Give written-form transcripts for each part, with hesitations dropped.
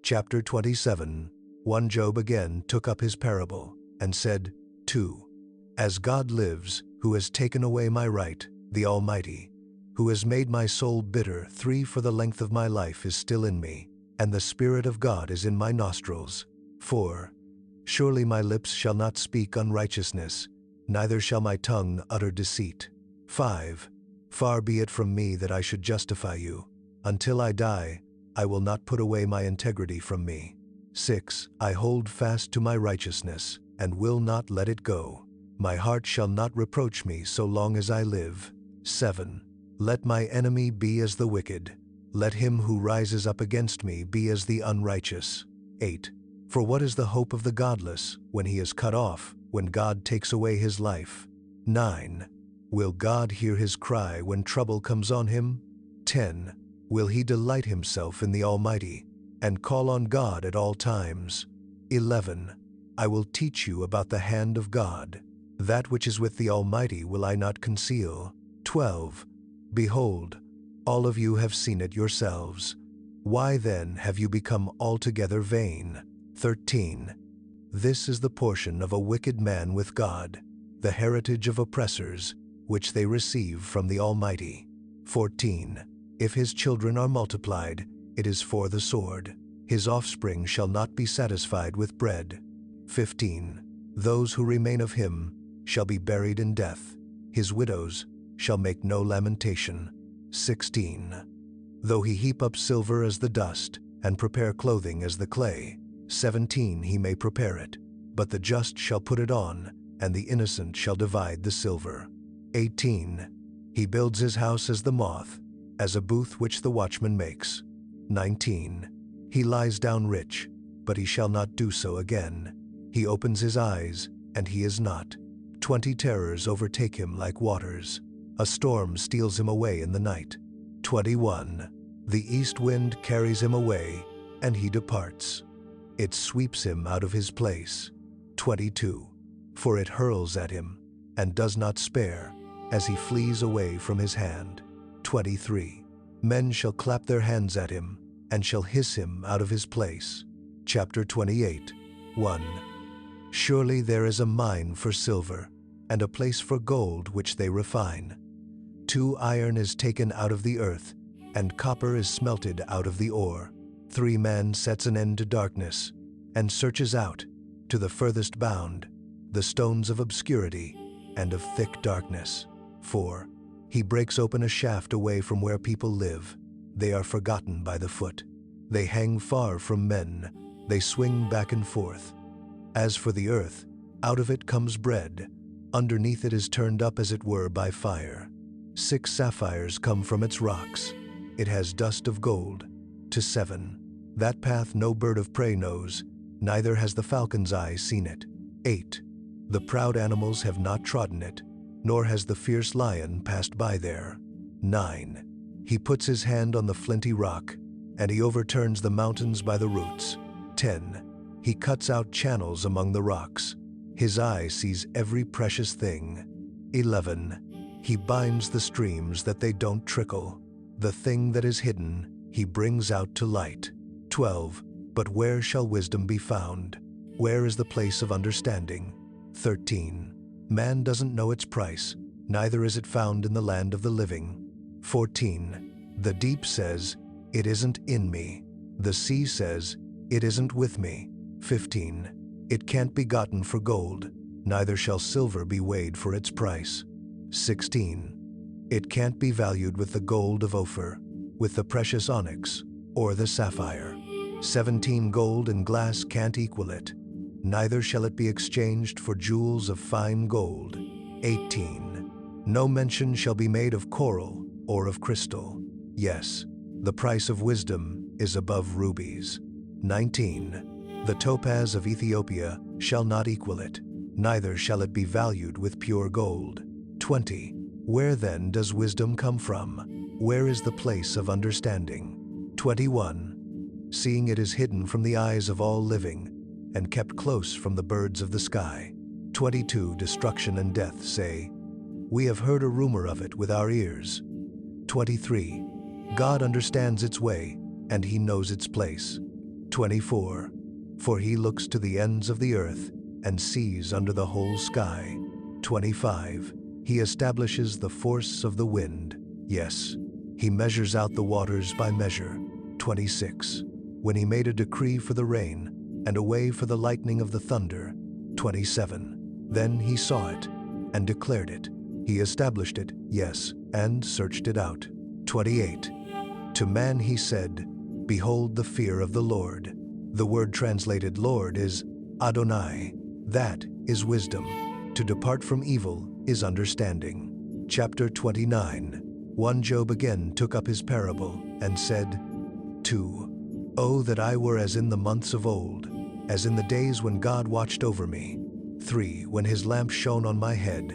Chapter 27. 1 Job again took up his parable, and said, 2. As God lives, who has taken away my right, the Almighty, who has made my soul bitter. 3 For the length of my life is still in me, and the Spirit of God is in my nostrils. 4. Surely my lips shall not speak unrighteousness, neither shall my tongue utter deceit. 5. Far be it from me that I should justify you. Until I die, I will not put away my integrity from me. 6. I hold fast to my righteousness, and will not let it go. My heart shall not reproach me so long as I live. 7. Let my enemy be as the wicked. Let him who rises up against me be as the unrighteous. 8. For what is the hope of the godless when he is cut off, when God takes away his life? 9. Will God hear his cry when trouble comes on him? 10. Will he delight himself in the Almighty, and call on God at all times? 11. I will teach you about the hand of God. That which is with the Almighty will I not conceal. 12. Behold, all of you have seen it yourselves. Why then have you become altogether vain? 13. This is the portion of a wicked man with God, the heritage of oppressors, which they receive from the Almighty. 14. If his children are multiplied, it is for the sword. His offspring shall not be satisfied with bread. 15. Those who remain of him shall be buried in death. His widows shall make no lamentation. 16. Though he heap up silver as the dust, and prepare clothing as the clay, 17 he may prepare it, but the just shall put it on, and the innocent shall divide the silver. 18. He builds his house as the moth, as a booth which the watchman makes. 19. He lies down rich, but he shall not do so again. He opens his eyes, and he is not. 20 terrors overtake him like waters. A storm steals him away in the night. 21. The east wind carries him away, and he departs. It sweeps him out of his place. 22. For it hurls at him, and does not spare, as he flees away from his hand. 23. Men shall clap their hands at him, and shall hiss him out of his place. Chapter 28. 1. Surely there is a mine for silver, and a place for gold which they refine. 2. Iron is taken out of the earth, and copper is smelted out of the ore. 3. Man sets an end to darkness, and searches out, to the furthest bound, the stones of obscurity and of thick darkness. 4. He breaks open a shaft away from where people live. They are forgotten by the foot. They hang far from men. They swing back and forth. As for the earth, out of it comes bread. Underneath it is turned up as it were by fire. 6 sapphires come from its rocks. It has dust of gold. To 7. That path no bird of prey knows, neither has the falcon's eye seen it. 8. The proud animals have not trodden it, nor has the fierce lion passed by there. 9. He puts his hand on the flinty rock, and he overturns the mountains by the roots. 10. He cuts out channels among the rocks. His eye sees every precious thing. 11. He binds the streams that they don't trickle. The thing that is hidden he brings out to light. 12. But where shall wisdom be found? Where is the place of understanding? 13. Man doesn't know its price, neither is it found in the land of the living. 14. The deep says, it isn't in me. The sea says, it isn't with me. 15. It can't be gotten for gold, neither shall silver be weighed for its price. 16. It can't be valued with the gold of Ophir, with the precious onyx, or the sapphire. 17. Gold and glass can't equal it, neither shall it be exchanged for jewels of fine gold. 18. No mention shall be made of coral or of crystal. Yes, the price of wisdom is above rubies. 19. The topaz of Ethiopia shall not equal it, neither shall it be valued with pure gold. 20. Where then does wisdom come from? Where is the place of understanding? 21. Seeing it is hidden from the eyes of all living, and kept close from the birds of the sky. 22. Destruction and death say, we have heard a rumor of it with our ears. 23. God understands its way, and he knows its place. 24. For he looks to the ends of the earth and sees under the whole sky. 25. He establishes the force of the wind. Yes, he measures out the waters by measure. 26. When he made a decree for the rain and a way for the lightning of the thunder. 27. Then he saw it and declared it. He established it, yes, and searched it out. 28. To man he said, Behold the fear of the Lord. The word translated Lord is Adonai. That is wisdom. To depart from evil is understanding. Chapter 29. 1 Job again took up his parable and said, 2. Oh, that I were as in the months of old, as in the days when God watched over me. 3. When his lamp shone on my head,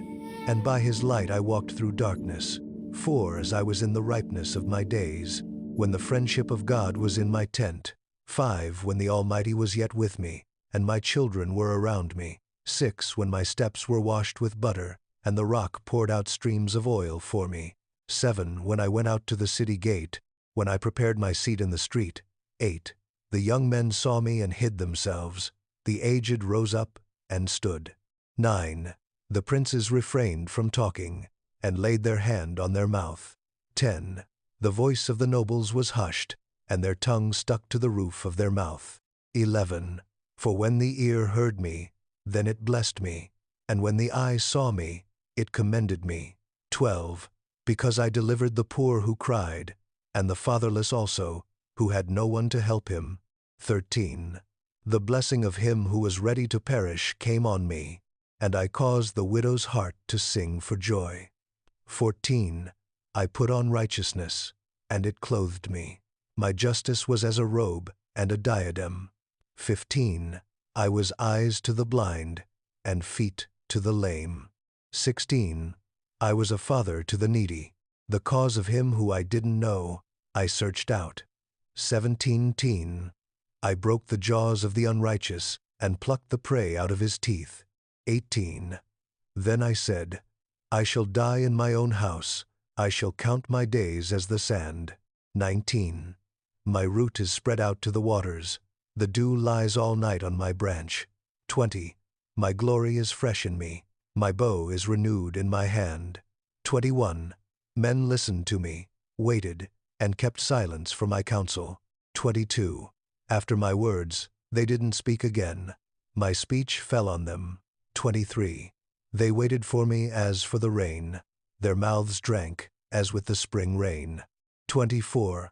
and by his light I walked through darkness. 4. As I was in the ripeness of my days, when the friendship of God was in my tent. 5. When the Almighty was yet with me, and my children were around me. 6. When my steps were washed with butter, and the rock poured out streams of oil for me. 7. When I went out to the city gate, when I prepared my seat in the street. 8. The young men saw me and hid themselves. The aged rose up and stood. 9. The princes refrained from talking, and laid their hand on their mouth. 10. The voice of the nobles was hushed, and their tongue stuck to the roof of their mouth. 11. For when the ear heard me, then it blessed me, and when the eye saw me, it commended me. 12. Because I delivered the poor who cried, and the fatherless also, who had no one to help him. 13. The blessing of him who was ready to perish came on me, and I caused the widow's heart to sing for joy. 14. I put on righteousness, and it clothed me. My justice was as a robe and a diadem. 15. I was eyes to the blind, and feet to the lame. 16. I was a father to the needy. The cause of him who I didn't know, I searched out. 17. I broke the jaws of the unrighteous, and plucked the prey out of his teeth. 18. Then I said, I shall die in my own house. I shall count my days as the sand. 19. My root is spread out to the waters. The dew lies all night on my branch. 20. My glory is fresh in me. My bow is renewed in my hand. 21. Men listened to me, waited, and kept silence for my counsel. 22. After my words, they didn't speak again. My speech fell on them. 23. They waited for me as for the rain. Their mouths drank, as with the spring rain. 24.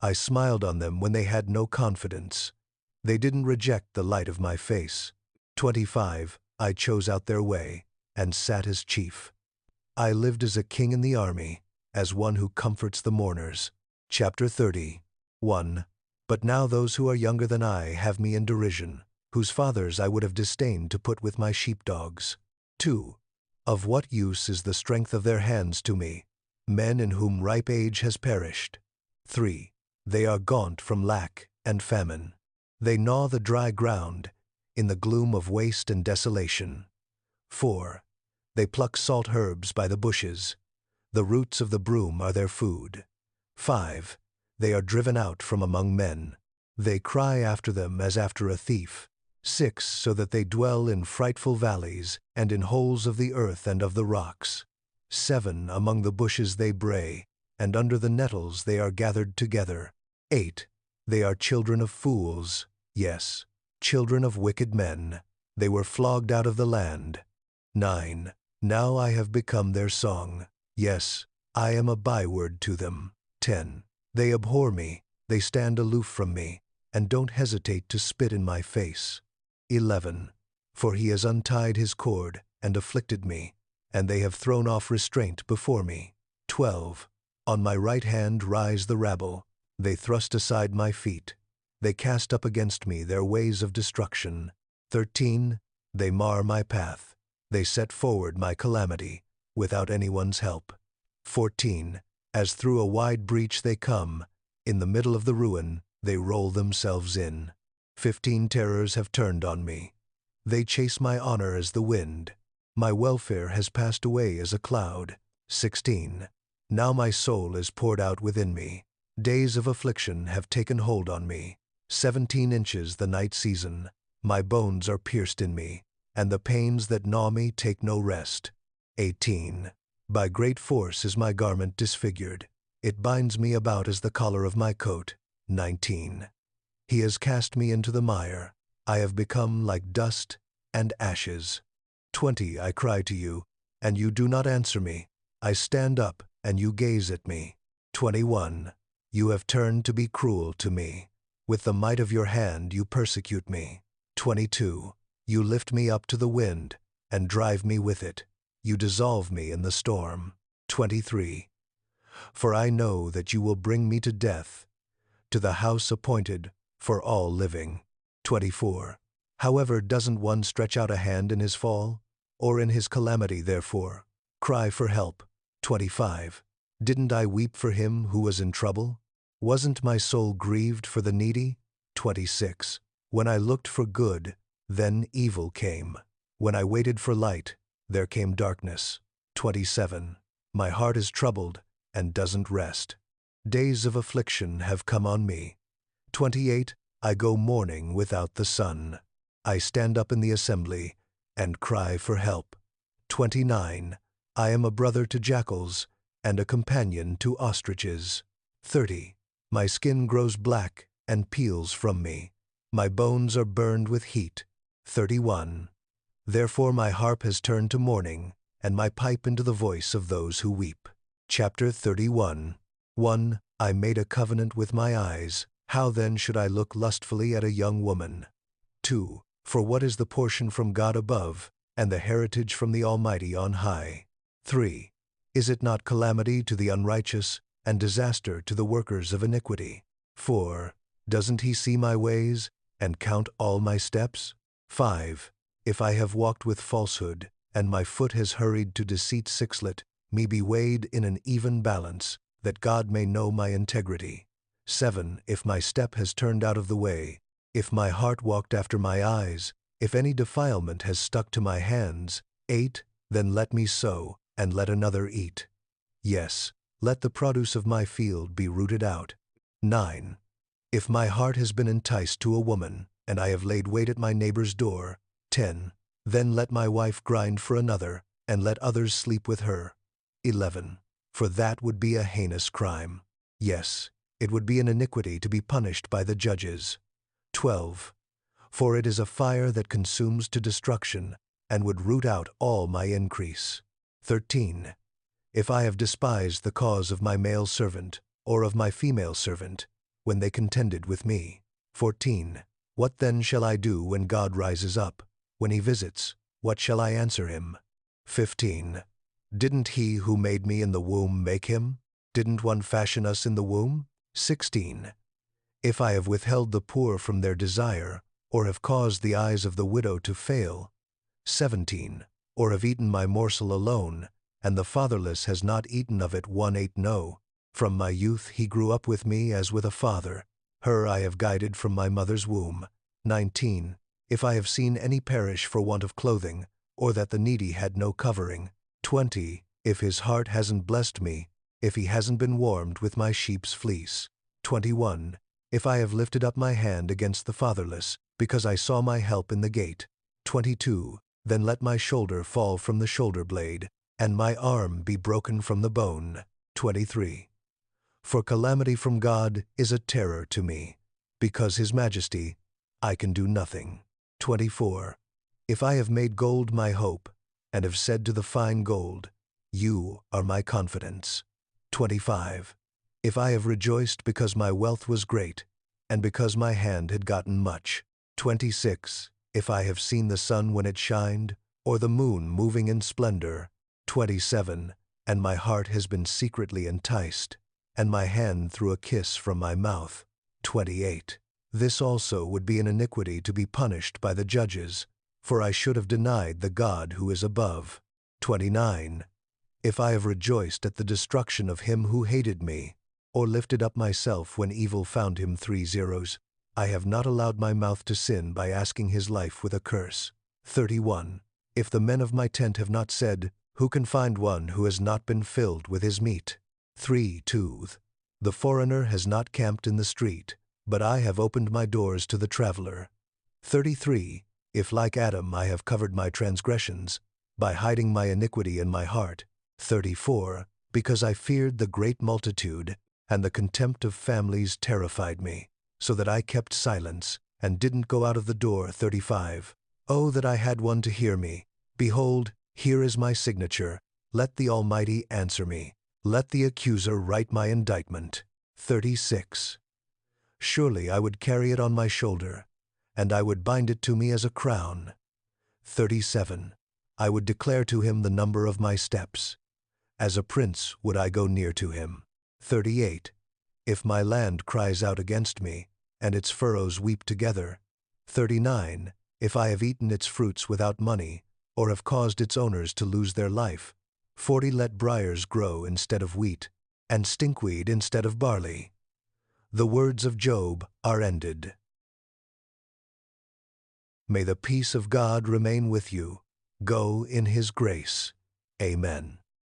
I smiled on them when they had no confidence. They didn't reject the light of my face. 25. I chose out their way, and sat as chief. I lived as a king in the army, as one who comforts the mourners. Chapter 30. 1. But now those who are younger than I have me in derision, whose fathers I would have disdained to put with my sheepdogs. 2. Of what use is the strength of their hands to me, men in whom ripe age has perished? 3. They are gaunt from lack and famine. They gnaw the dry ground, in the gloom of waste and desolation. 4. They pluck salt herbs by the bushes. The roots of the broom are their food. 5. They are driven out from among men. They cry after them as after a thief. 6. So that they dwell in frightful valleys, and in holes of the earth and of the rocks. 7. Among the bushes they bray, and under the nettles they are gathered together. 8. They are children of fools, yes, children of wicked men. They were flogged out of the land. 9. Now I have become their song. Yes, I am a byword to them. 10. They abhor me, they stand aloof from me, and don't hesitate to spit in my face. 11. For he has untied his cord and afflicted me, and they have thrown off restraint before me. 12. On my right hand rise the rabble. They thrust aside my feet. They cast up against me their ways of destruction. 13. They mar my path. They set forward my calamity, without anyone's help. 14. As through a wide breach they come, in the middle of the ruin they roll themselves in. 15. Terrors have turned on me. They chase my honor as the wind. My welfare has passed away as a cloud. 16. Now my soul is poured out within me. Days of affliction have taken hold on me. 17 inches the night season. My bones are pierced in me, and the pains that gnaw me take no rest. 18. By great force is my garment disfigured. It binds me about as the collar of my coat. 19. He has cast me into the mire. I have become like dust and ashes. 20. I cry to you, and you do not answer me. I stand up, and you gaze at me. 21. You have turned to be cruel to me. With the might of your hand you persecute me. 22. You lift me up to the wind, and drive me with it. You dissolve me in the storm. 23. For I know that you will bring me to death, to the house appointed for all living. 24. However, doesn't one stretch out a hand in his fall, or in his calamity therefore cry for help? 25. Didn't I weep for him who was in trouble? Wasn't my soul grieved for the needy? 26. When I looked for good, then evil came. When I waited for light, there came darkness. 27. My heart is troubled and doesn't rest. Days of affliction have come on me. 28. I go mourning without the sun. I stand up in the assembly and cry for help. 29. I am a brother to jackals and a companion to ostriches. 30. My skin grows black and peels from me. My bones are burned with heat. 31. Therefore my harp has turned to mourning, and my pipe into the voice of those who weep. Chapter 31. 1. I made a covenant with my eyes. How then should I look lustfully at a young woman? 2. For what is the portion from God above, and the heritage from the Almighty on high? 3. Is it not calamity to the unrighteous, and disaster to the workers of iniquity? 4. Doesn't he see my ways, and count all my steps? 5. If I have walked with falsehood, and my foot has hurried to deceit sixlet, me be weighed in an even balance, that God may know my integrity. 7. If my step has turned out of the way, if my heart walked after my eyes, if any defilement has stuck to my hands. 8. Then let me sow, and let another eat. Yes, let the produce of my field be rooted out. 9. If my heart has been enticed to a woman, and I have laid wait at my neighbor's door. 10. Then let my wife grind for another, and let others sleep with her. 11. For that would be a heinous crime. Yes, it would be an iniquity to be punished by the judges. 12. For it is a fire that consumes to destruction, and would root out all my increase. 13. If I have despised the cause of my male servant, or of my female servant, when they contended with me. 14. What then shall I do when God rises up? When he visits, what shall I answer him? 15. Didn't he who made me in the womb make him? Didn't one fashion us in the womb? 16. If I have withheld the poor from their desire, or have caused the eyes of the widow to fail. 17. Or have eaten my morsel alone, and the fatherless has not eaten of it. 18. No, from my youth he grew up with me as with a father. Her I have guided from my mother's womb. 19. If I have seen any perish for want of clothing, or that the needy had no covering. 20. If his heart hasn't blessed me, if he hasn't been warmed with my sheep's fleece. 21. If I have lifted up my hand against the fatherless, because I saw my help in the gate. 22. Then let my shoulder fall from the shoulder blade, and my arm be broken from the bone. 23. For calamity from God is a terror to me. Because his majesty, I can do nothing. 24. If I have made gold my hope, and have said to the fine gold, you are my confidence. 25. If I have rejoiced because my wealth was great, and because my hand had gotten much. 26. If I have seen the sun when it shined, or the moon moving in splendor. 27. And my heart has been secretly enticed, and my hand threw a kiss from my mouth. 28. This also would be an iniquity to be punished by the judges, for I should have denied the God who is above. 29. If I have rejoiced at the destruction of him who hated me, or lifted up myself when evil found him. 30. I have not allowed my mouth to sin by asking his life with a curse. 31. If the men of my tent have not said, who can find one who has not been filled with his meat? 3. 2. The foreigner has not camped in the street, but I have opened my doors to the traveler. 33. If like Adam I have covered my transgressions, by hiding my iniquity in my heart. 34. Because I feared the great multitude, and the contempt of families terrified me, so that I kept silence, and didn't go out of the door. 35. Oh, that I had one to hear me. Behold, here is my signature. Let the Almighty answer me. Let the accuser write my indictment. 36. Surely I would carry it on my shoulder, and I would bind it to me as a crown. 37. I would declare to him the number of my steps. As a prince would I go near to him. 38. If my land cries out against me, and its furrows weep together. 39. If I have eaten its fruits without money, or have caused its owners to lose their life. 40. Let briars grow instead of wheat, and stinkweed instead of barley. The words of Job are ended. May the peace of God remain with you. Go in his grace. Amen.